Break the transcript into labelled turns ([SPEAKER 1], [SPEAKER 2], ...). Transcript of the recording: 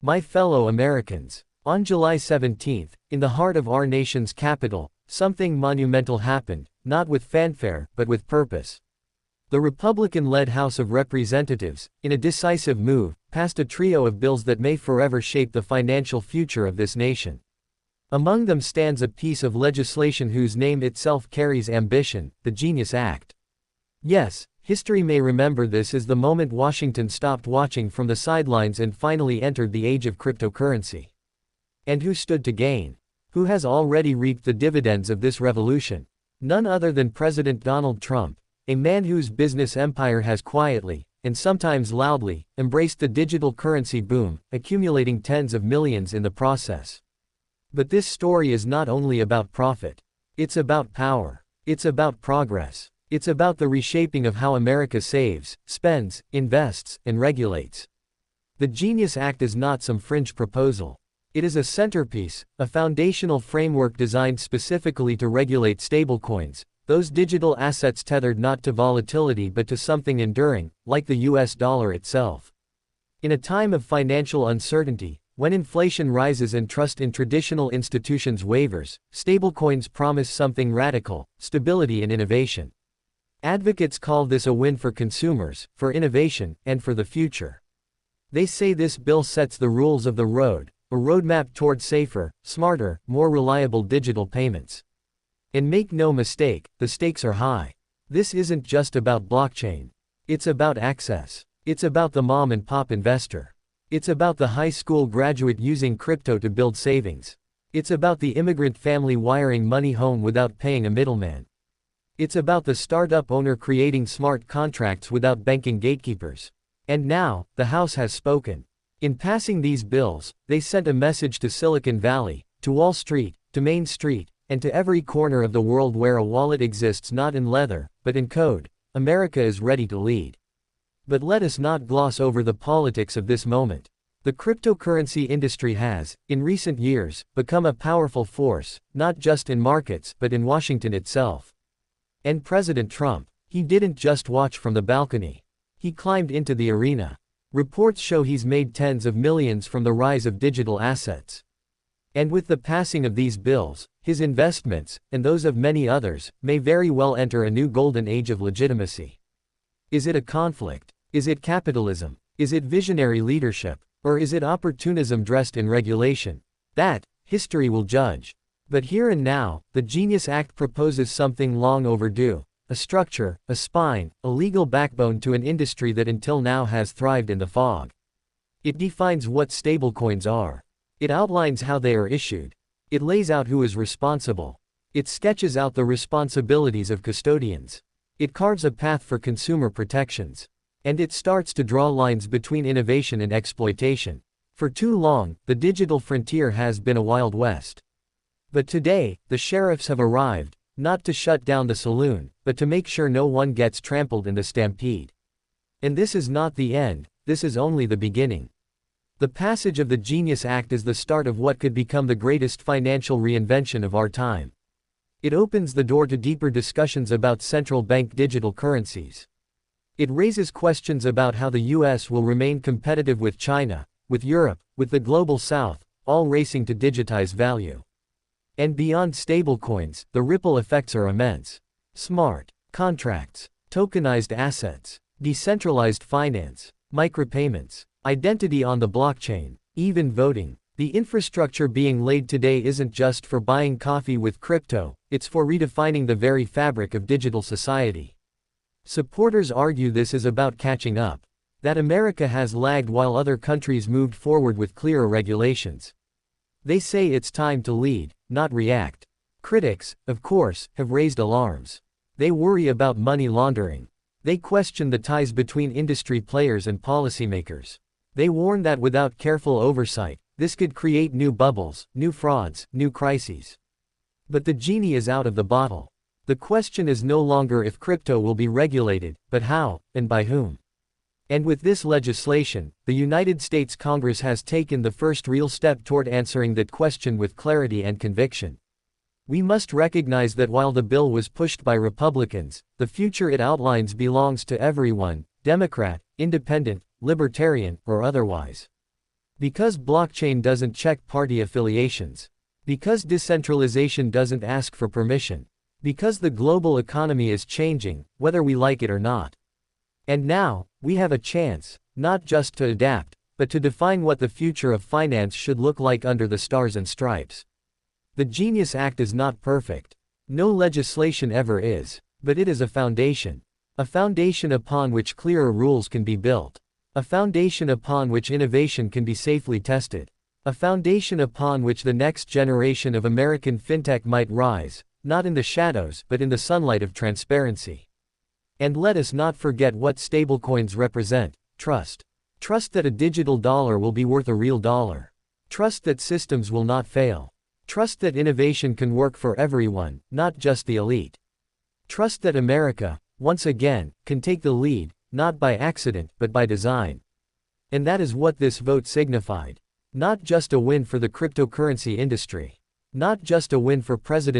[SPEAKER 1] My fellow Americans, on July 17, in the heart of our nation's capital, something monumental happened, not with fanfare, but with purpose. The Republican-led House of Representatives, in a decisive move, passed a trio of bills that may forever shape the financial future of this nation. Among them stands a piece of legislation whose name itself carries ambition, the Genius Act. Yes, history may remember this as the moment Washington stopped watching from the sidelines and finally entered the age of cryptocurrency. And who stood to gain? Who has already reaped the dividends of this revolution? None other than President Donald Trump, a man whose business empire has quietly, and sometimes loudly, embraced the digital currency boom, accumulating tens of millions in the process. But this story is not only about profit. It's about power. It's about progress. It's about the reshaping of how America saves, spends, invests, and regulates. The Genius Act is not some fringe proposal. It is a centerpiece, a foundational framework designed specifically to regulate stablecoins, those digital assets tethered not to volatility but to something enduring, like the US dollar itself. In a time of financial uncertainty, when inflation rises and trust in traditional institutions wavers, stablecoins promise something radical: stability and innovation. Advocates call this a win for consumers, for innovation, and for the future. They say this bill sets the rules of the road, a roadmap toward safer, smarter, more reliable digital payments. And make no mistake, the stakes are high. This isn't just about blockchain. It's about access. It's about the mom and pop investor. It's about the high school graduate using crypto to build savings. It's about the immigrant family wiring money home without paying a middleman. It's about the startup owner creating smart contracts without banking gatekeepers. And now, the House has spoken. In passing these bills, they sent a message to Silicon Valley, to Wall Street, to Main Street, and to every corner of the world where a wallet exists not in leather, but in code. America is ready to lead. But let us not gloss over the politics of this moment. The cryptocurrency industry has, in recent years, become a powerful force, not just in markets, but in Washington itself. And President Trump, he didn't just watch from the balcony. He climbed into the arena. Reports show he's made tens of millions from the rise of digital assets. And with the passing of these bills, his investments, and those of many others, may very well enter a new golden age of legitimacy. Is it a conflict? Is it capitalism? Is it visionary leadership? Or is it opportunism dressed in regulation? That, history will judge. But here and now, the Genius Act proposes something long overdue: a structure, a spine, a legal backbone to an industry that until now has thrived in the fog. It defines what stablecoins are. It outlines how they are issued. It lays out who is responsible. It sketches out the responsibilities of custodians. It carves a path for consumer protections. And it starts to draw lines between innovation and exploitation. For too long, the digital frontier has been a Wild West. But today, the sheriffs have arrived, not to shut down the saloon, but to make sure no one gets trampled in the stampede. And this is not the end, this is only the beginning. The passage of the Genius Act is the start of what could become the greatest financial reinvention of our time. It opens the door to deeper discussions about central bank digital currencies. It raises questions about how the US will remain competitive with China, with Europe, with the global South, all racing to digitize value. And beyond stablecoins, the ripple effects are immense. Smart contracts, tokenized assets, decentralized finance, micropayments, identity on the blockchain, even voting. The infrastructure being laid today isn't just for buying coffee with crypto, it's for redefining the very fabric of digital society. Supporters argue this is about catching up, that America has lagged while other countries moved forward with clearer regulations. They say it's time to lead, not react. Critics, of course, have raised alarms. They worry about money laundering. They question the ties between industry players and policymakers. They warn that without careful oversight, this could create new bubbles, new frauds, new crises. But the genie is out of the bottle. The question is no longer if crypto will be regulated, but how, and by whom. And with this legislation, the United States Congress has taken the first real step toward answering that question with clarity and conviction. We must recognize that while the bill was pushed by Republicans, the future it outlines belongs to everyone, Democrat, Independent, Libertarian, or otherwise. Because blockchain doesn't check party affiliations. Because decentralization doesn't ask for permission. Because the global economy is changing, whether we like it or not. And now, we have a chance, not just to adapt, but to define what the future of finance should look like under the stars and stripes. The Genius Act is not perfect. No legislation ever is. But it is a foundation. A foundation upon which clearer rules can be built. A foundation upon which innovation can be safely tested. A foundation upon which the next generation of American fintech might rise, not in the shadows but in the sunlight of transparency. And let us not forget what stablecoins represent: trust. Trust that a digital dollar will be worth a real dollar. Trust that systems will not fail. Trust that innovation can work for everyone, not just the elite. Trust that America, once again, can take the lead, not by accident but by design. And that is what this vote signified. Not just a win for the cryptocurrency industry. Not just a win for President